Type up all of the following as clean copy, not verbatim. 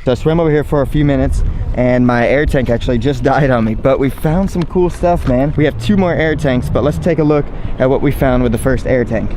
So I swam over here for a few minutes and my air tank actually just died on me, but we found some cool stuff, man. We have 2 more air tanks, but let's take a look at what we found with the first air tank.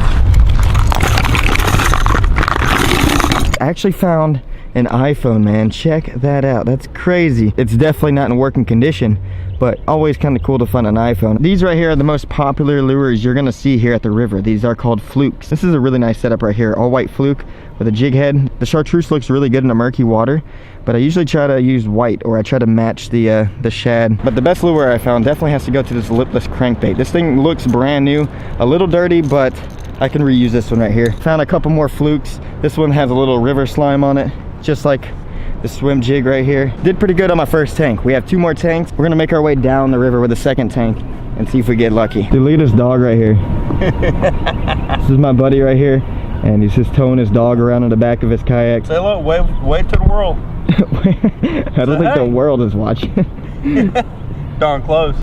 I actually found an iPhone, man. Check that out. That's crazy. It's definitely not in working condition, but always kind of cool to find an iPhone. These right here are the most popular lures you're gonna see here at the river. These are called flukes. This is a really nice setup right here. All white fluke with a jig head. The chartreuse looks really good in the murky water, but I usually try to use white, or I try to match the shad. But the best lure I found definitely has to go to this lipless crankbait. This thing looks brand new, a little dirty, but I can reuse this one right here. Found a couple more flukes. This one has a little river slime on it, just like the swim jig right here. Did pretty good on my first tank. We have 2 more tanks. We're gonna make our way down the river with the second tank and see if we get lucky. Dude, look at this dog right here. This is my buddy right here, and he's just towing his dog around in the back of his kayak. Say hello, wave to the world. I don't think the world is watching. Darn close.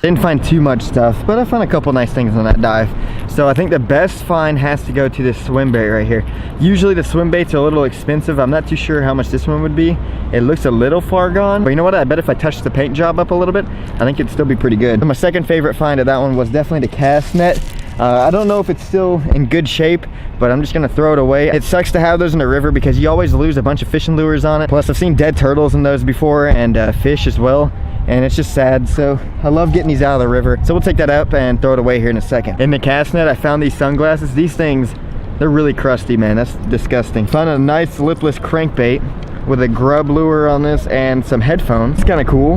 Didn't find too much stuff, but I found a couple nice things on that dive. So I think the best find has to go to this swim bait right here. Usually the swim baits are a little expensive. I'm not too sure how much this one would be. It looks a little far gone, but you know what? I bet if I touched the paint job up a little bit, I think it'd still be pretty good. My second favorite find of that one was definitely the cast net. I don't know if it's still in good shape, but I'm just gonna throw it away. It sucks to have those in the river because you always lose a bunch of fishing lures on it. Plus I've seen dead turtles in those before, and fish as well. And it's just sad. So I love getting these out of the river. So we'll take that up and throw it away here in a second. In the cast net, I found these sunglasses. These things, they're really crusty, man. That's disgusting. Found a nice lipless crankbait with a grub lure on this and some headphones. It's kind of cool.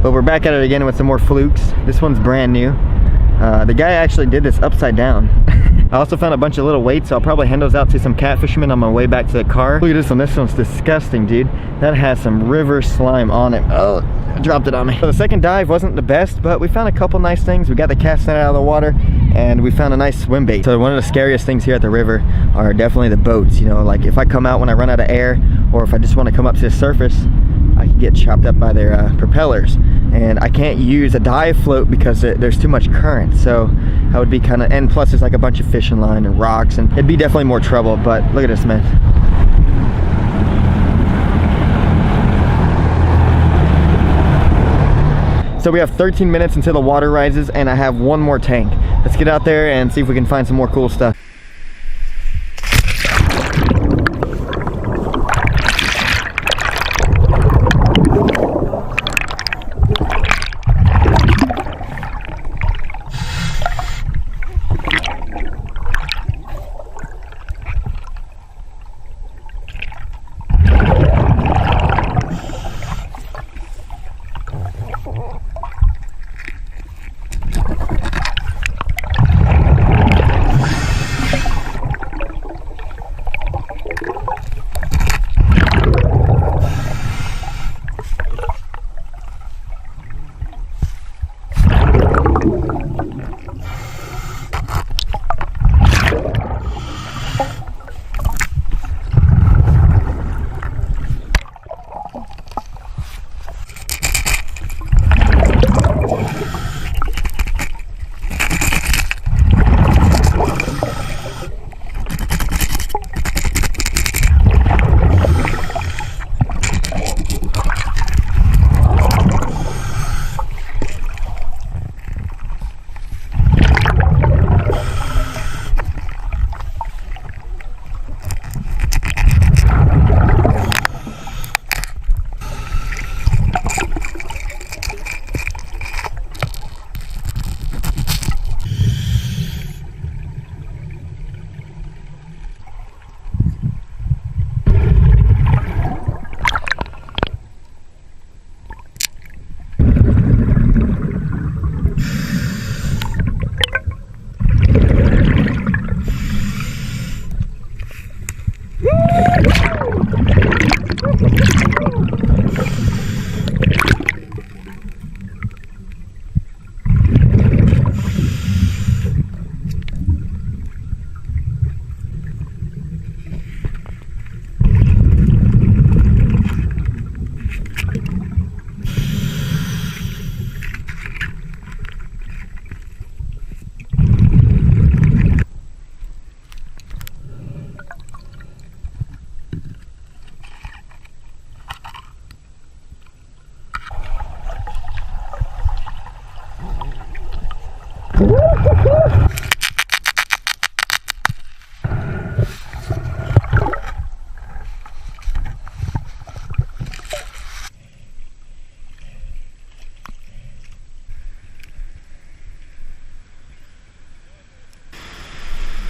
But we're back at it again with some more flukes. This one's brand new. The guy actually did this upside down. I also found a bunch of little weights, so I'll probably hand those out to some catfishermen on my way back to the car. Look at this one. This one's disgusting, dude. That has some river slime on it. Oh, I dropped it on me. So the second dive wasn't the best, but we found a couple nice things. We got the cast net out of the water, and we found a nice swim bait. So one of the scariest things here at the river are definitely the boats. You know, like if I come out when I run out of air, or if I just want to come up to the surface, I can get chopped up by their propellers. And I can't use a dive float because there's too much current. So I would be kind of, and plus there's like a bunch of fishing line and rocks, and it'd be definitely more trouble. But look at this, man. So we have 13 minutes until the water rises, and I have one more tank. Let's get out there and see if we can find some more cool stuff.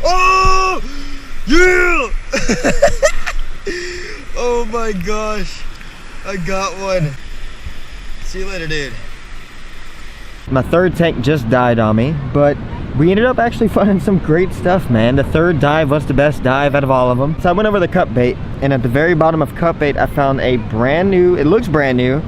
Oh! Yeah! Oh my gosh. I got one. See you later, dude. My third tank just died on me, but we ended up actually finding some great stuff, man. The third dive was the best dive out of all of them. So I went over the cut bait, and at the very bottom of cut bait, I found a brand new, it looks brand new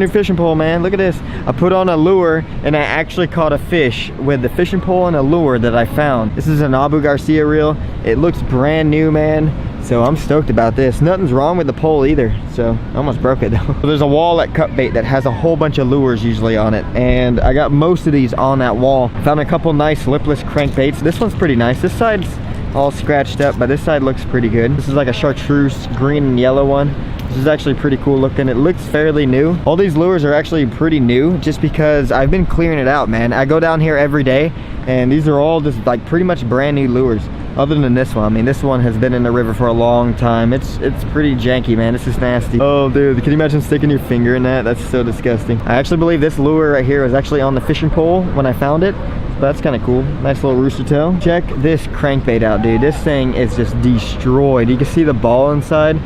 fishing pole, man. Look at this. I put on a lure, and I actually caught a fish with the fishing pole and a lure that I found. This is an Abu Garcia reel. It looks brand new, man. So I'm stoked about this. Nothing's wrong with the pole either. So I almost broke it though. So there's a wall at cut bait that has a whole bunch of lures usually on it. And I got most of these on that wall. Found a couple nice lipless crankbaits. This one's pretty nice. This side's all scratched up, but this side looks pretty good. This is like a chartreuse green and yellow one. This is actually pretty cool looking. It looks fairly new. All these lures are actually pretty new just because I've been clearing it out, man. I go down here every day, and these are all just like pretty much brand new lures. Other than this one, I mean, this one has been in the river for a long time. It's pretty janky, man. This is nasty. Oh, dude, can you imagine sticking your finger in that? That's so disgusting. I actually believe this lure right here was actually on the fishing pole when I found it. So that's kind of cool. Nice little rooster tail. Check this crankbait out, dude. This thing is just destroyed. You can see the ball inside.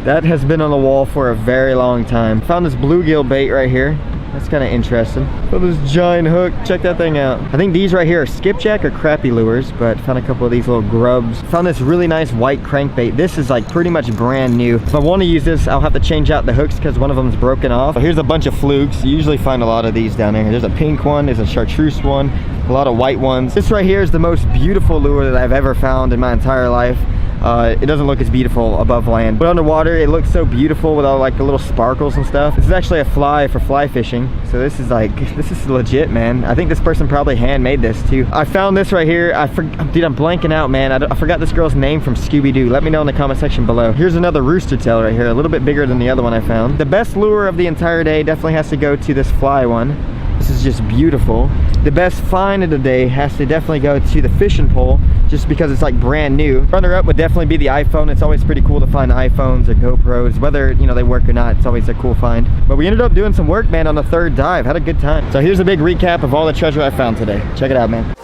That has been on the wall for a very long time. Found this bluegill bait right here. That's kind of interesting. Oh, this giant hook. Check that thing out. I think these right here are skipjack or crappie lures, but found a couple of these little grubs. Found this really nice white crankbait. This is like pretty much brand new. If I want to use this, I'll have to change out the hooks because one of them is broken off. So here's a bunch of flukes. You usually find a lot of these down here. There's a pink one, there's a chartreuse one, a lot of white ones. This right here is the most beautiful lure that I've ever found in my entire life. It doesn't look as beautiful above land, but underwater it looks so beautiful with all like the little sparkles and stuff. This is actually a fly for fly fishing, so this is like, this is legit, man. I think this person probably handmade this too. I found this right here. Dude, I'm blanking out, man. I forgot this girl's name from Scooby-Doo. Let me know in the comment section below. Here's another rooster tail right here, a little bit bigger than the other one I found. The best lure of the entire day definitely has to go to this fly one. This is just beautiful. The best find of the day has to definitely go to the fishing pole, just because it's like brand new. Runner up would definitely be the iPhone. It's always pretty cool to find iPhones or GoPros, whether, you know, they work or not. It's always a cool find. But we ended up doing some work, man, on the third dive. Had a good time. So here's a big recap of all the treasure I found today. Check it out, man.